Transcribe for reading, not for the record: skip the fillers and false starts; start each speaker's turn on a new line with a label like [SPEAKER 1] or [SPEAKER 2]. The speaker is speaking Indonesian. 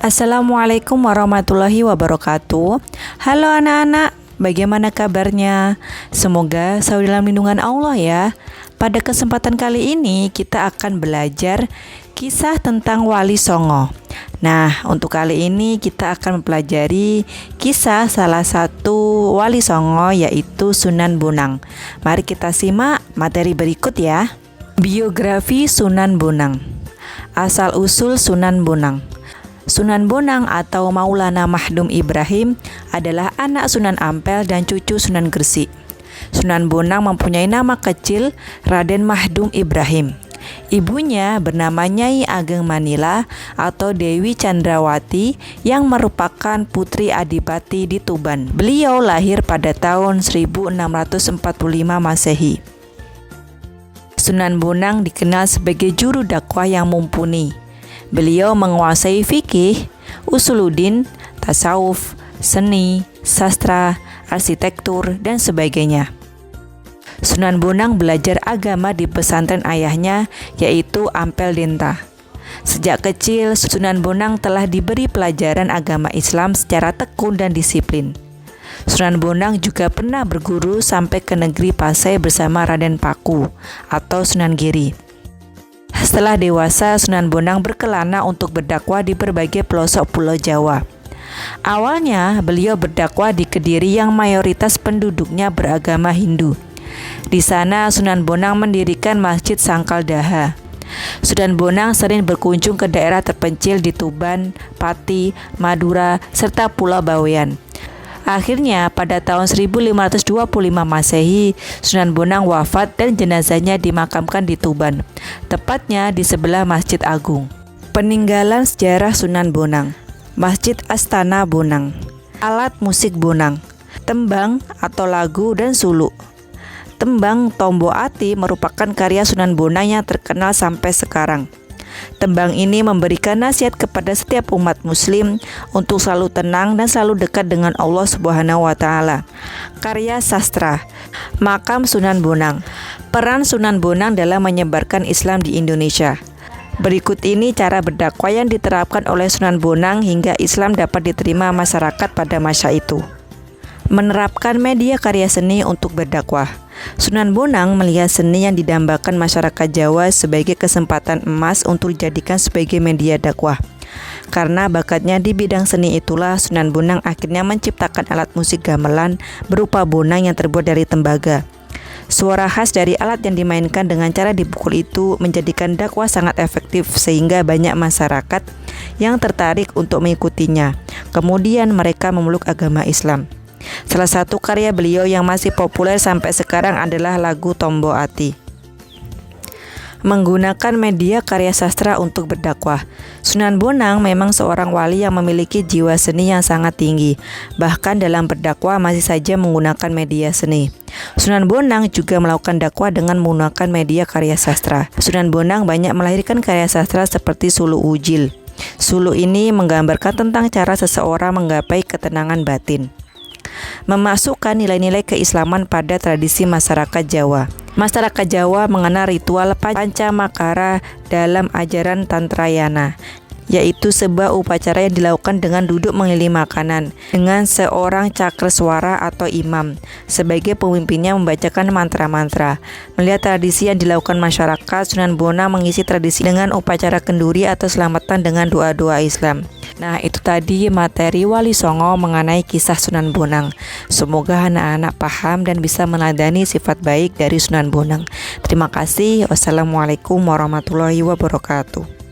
[SPEAKER 1] Assalamualaikum warahmatullahi wabarakatuh. Halo anak-anak, bagaimana kabarnya? Semoga selalu dalam lindungan Allah ya. Pada kesempatan kali ini kita akan belajar kisah tentang Wali Songo. Nah, untuk kali ini kita akan mempelajari kisah salah satu Wali Songo, yaitu Sunan Bonang. Mari kita simak materi berikut ya. Biografi Sunan Bonang. Asal-usul Sunan Bonang. Sunan Bonang atau Maulana Mahdum Ibrahim adalah anak Sunan Ampel dan cucu Sunan Gresik. Sunan Bonang mempunyai nama kecil Raden Mahdum Ibrahim. Ibunya bernama Nyai Ageng Manila atau Dewi Chandrawati yang merupakan putri Adipati di Tuban. Beliau lahir pada tahun 1645 Masehi. Sunan Bonang dikenal sebagai juru dakwah yang mumpuni. Beliau menguasai fikih, usuluddin, tasawuf, seni, sastra, arsitektur, dan sebagainya. Sunan Bonang belajar agama di pesantren ayahnya, yaitu Ampel Denta. Sejak kecil, Sunan Bonang telah diberi pelajaran agama Islam secara tekun dan disiplin. Sunan Bonang juga pernah berguru sampai ke negeri Pasai bersama Raden Paku atau Sunan Giri. Setelah dewasa, Sunan Bonang berkelana untuk berdakwah di berbagai pelosok Pulau Jawa. Awalnya, beliau berdakwah di Kediri yang mayoritas penduduknya beragama Hindu. Di sana, Sunan Bonang mendirikan Masjid Sangkal Daha. Sunan Bonang sering berkunjung ke daerah terpencil di Tuban, Pati, Madura, serta Pulau Bawean. Akhirnya pada tahun 1525 Masehi, Sunan Bonang wafat dan jenazahnya dimakamkan di Tuban, tepatnya di sebelah Masjid Agung. Peninggalan sejarah Sunan Bonang. Masjid Astana Bonang. Alat musik Bonang. Tembang atau lagu dan suluk. Tembang Tombo Ati merupakan karya Sunan Bonang yang terkenal sampai sekarang. Tembang ini memberikan nasihat kepada setiap umat muslim untuk selalu tenang dan selalu dekat dengan Allah Subhanahu wa taala. Karya sastra. Makam Sunan Bonang. Peran Sunan Bonang dalam menyebarkan Islam di Indonesia. Berikut ini cara berdakwah yang diterapkan oleh Sunan Bonang hingga Islam dapat diterima masyarakat pada masa itu. Menerapkan media karya seni untuk berdakwah. Sunan Bonang melihat seni yang didambakan masyarakat Jawa sebagai kesempatan emas untuk dijadikan sebagai media dakwah. Karena bakatnya di bidang seni itulah Sunan Bonang akhirnya menciptakan alat musik gamelan berupa bonang yang terbuat dari tembaga. Suara khas dari alat yang dimainkan dengan cara dipukul itu menjadikan dakwah sangat efektif sehingga banyak masyarakat yang tertarik untuk mengikutinya. Kemudian mereka memeluk agama Islam. Salah satu karya beliau yang masih populer sampai sekarang adalah lagu Tombo Ati. Menggunakan media karya sastra untuk berdakwah. Sunan Bonang memang seorang wali yang memiliki jiwa seni yang sangat tinggi. Bahkan dalam berdakwah masih saja menggunakan media seni. Sunan Bonang juga melakukan dakwah dengan menggunakan media karya sastra. Sunan Bonang banyak melahirkan karya sastra seperti Suluk Ujil. Suluk ini menggambarkan tentang cara seseorang menggapai ketenangan batin. Memasukkan nilai-nilai keislaman pada tradisi masyarakat Jawa. Masyarakat Jawa mengenal ritual Pancamakara dalam ajaran Tantrayana, yaitu sebuah upacara yang dilakukan dengan duduk mengelilingi makanan dengan seorang cakreswara atau imam sebagai pemimpinnya membacakan mantra-mantra. Melihat tradisi yang dilakukan masyarakat, Sunan Bonang mengisi tradisi dengan upacara kenduri atau selamatan dengan doa-doa Islam. Nah, itu tadi materi Wali Songo mengenai kisah Sunan Bonang. Semoga anak-anak paham dan bisa meneladani sifat baik dari Sunan Bonang. Terima kasih. Wassalamualaikum warahmatullahi wabarakatuh.